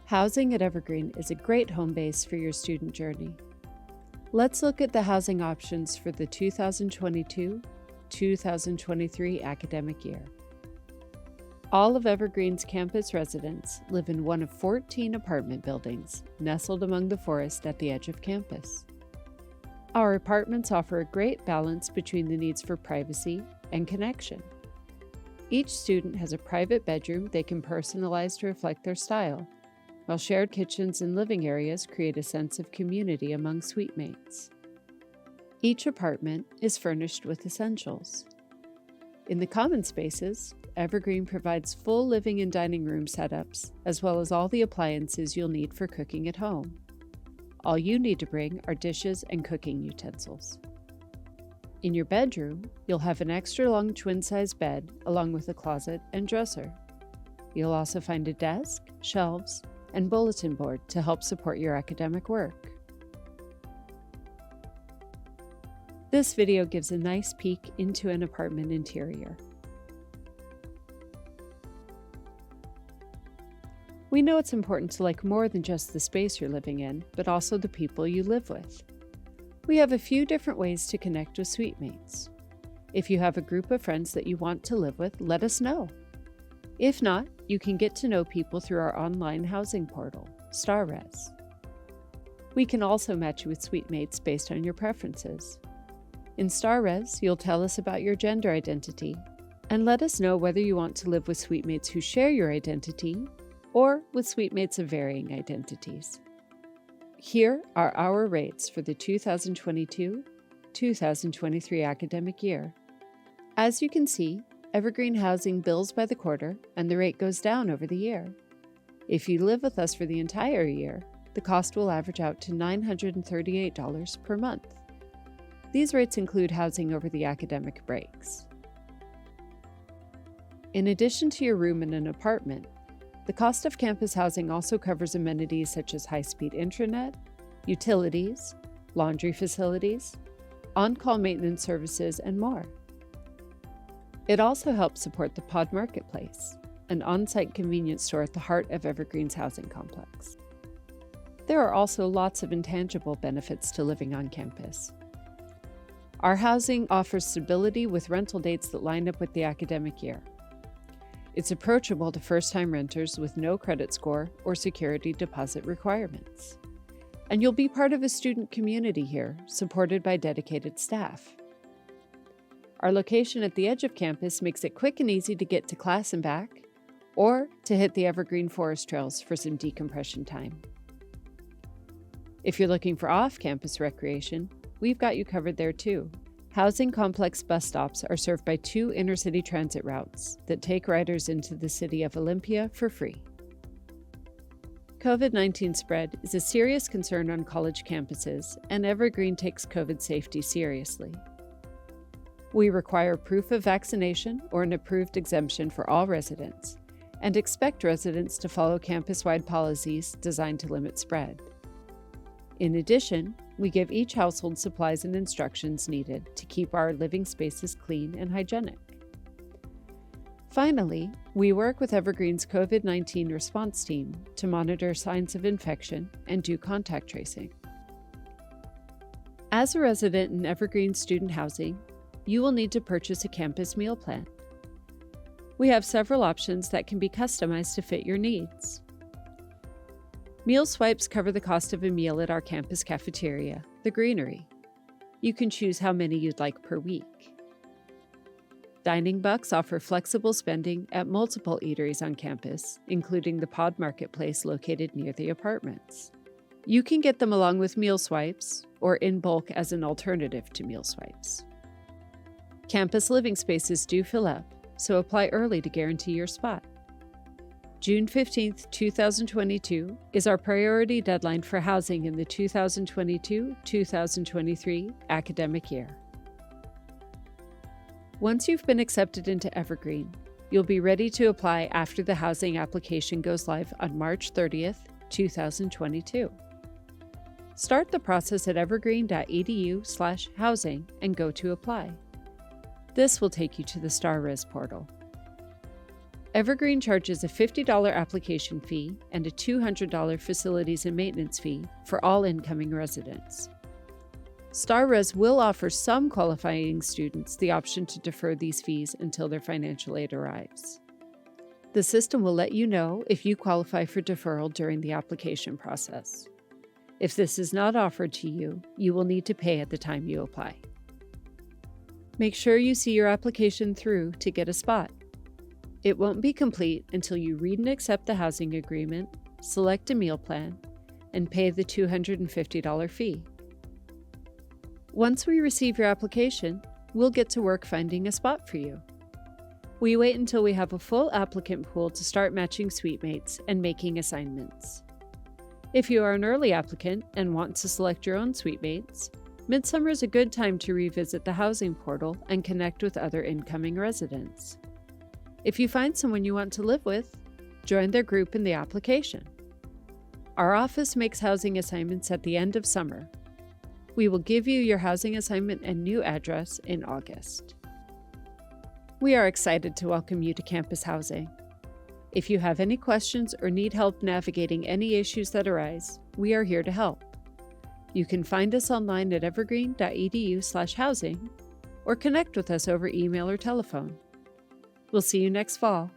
Housing at Evergreen is a great home base for your student journey. Let's look at the housing options for the 2022-2023 academic year. All of Evergreen's campus residents live in one of 14 apartment buildings nestled among the forest at the edge of campus. Our apartments offer a great balance between the needs for privacy and connection. Each student has a private bedroom they can personalize to reflect their style, while shared kitchens and living areas create a sense of community among suite mates. Each apartment is furnished with essentials. In the common spaces, Evergreen provides full living and dining room setups, as well as all the appliances you'll need for cooking at home. All you need to bring are dishes and cooking utensils. In your bedroom, you'll have an extra-long twin-size bed along with a closet and dresser. You'll also find a desk, shelves, and bulletin board to help support your academic work. This video gives a nice peek into an apartment interior. We know it's important to like more than just the space you're living in, but also the people you live with. We have a few different ways to connect with suite mates. If you have a group of friends that you want to live with, let us know. If not, you can get to know people through our online housing portal, StarRes. We can also match you with suite mates based on your preferences. In StarRes, you'll tell us about your gender identity and let us know whether you want to live with suite mates who share your identity or with suite mates of varying identities. Here are our rates for the 2022-2023 academic year. As you can see, Evergreen Housing bills by the quarter, and the rate goes down over the year. If you live with us for the entire year, the cost will average out to $938 per month. These rates include housing over the academic breaks. In addition to your room in an apartment, the cost of campus housing also covers amenities such as high-speed intranet, utilities, laundry facilities, on-call maintenance services, and more. It also helps support the Pod Marketplace, an on-site convenience store at the heart of Evergreen's housing complex. There are also lots of intangible benefits to living on campus. Our housing offers stability with rental dates that line up with the academic year. It's approachable to first-time renters with no credit score or security deposit requirements. And you'll be part of a student community here, supported by dedicated staff. Our location at the edge of campus makes it quick and easy to get to class and back, or to hit the Evergreen forest trails for some decompression time. If you're looking for off-campus recreation, we've got you covered there too. Housing complex bus stops are served by 2 inner-city transit routes that take riders into the city of Olympia for free. COVID-19 spread is a serious concern on college campuses, and Evergreen takes COVID safety seriously. We require proof of vaccination or an approved exemption for all residents, and expect residents to follow campus-wide policies designed to limit spread. In addition, we give each household supplies and instructions needed to keep our living spaces clean and hygienic. Finally, we work with Evergreen's COVID-19 response team to monitor signs of infection and do contact tracing. As a resident in Evergreen student housing, you will need to purchase a campus meal plan. We have several options that can be customized to fit your needs. Meal swipes cover the cost of a meal at our campus cafeteria, the Greenery. You can choose how many you'd like per week. Dining Bucks offer flexible spending at multiple eateries on campus, including the Pod Marketplace located near the apartments. You can get them along with meal swipes or in bulk as an alternative to meal swipes. Campus living spaces do fill up, so apply early to guarantee your spot. June 15, 2022 is our priority deadline for housing in the 2022-2023 academic year. Once you've been accepted into Evergreen, you'll be ready to apply after the housing application goes live on March 30th, 2022. Start the process at evergreen.edu/housing and go to apply. This will take you to the StarRes portal. Evergreen charges a $50 application fee and a $200 facilities and maintenance fee for all incoming residents. StarRes will offer some qualifying students the option to defer these fees until their financial aid arrives. The system will let you know if you qualify for deferral during the application process. If this is not offered to you, you will need to pay at the time you apply. Make sure you see your application through to get a spot. It won't be complete until you read and accept the housing agreement, select a meal plan, and pay the $250 fee. Once we receive your application, we'll get to work finding a spot for you. We wait until we have a full applicant pool to start matching suite mates and making assignments. If you are an early applicant and want to select your own suite mates, midsummer is a good time to revisit the housing portal and connect with other incoming residents. If you find someone you want to live with, join their group in the application. Our office makes housing assignments at the end of summer. We will give you your housing assignment and new address in August. We are excited to welcome you to campus housing. If you have any questions or need help navigating any issues that arise, we are here to help. You can find us online at evergreen.edu/housing or connect with us over email or telephone. We'll see you next fall.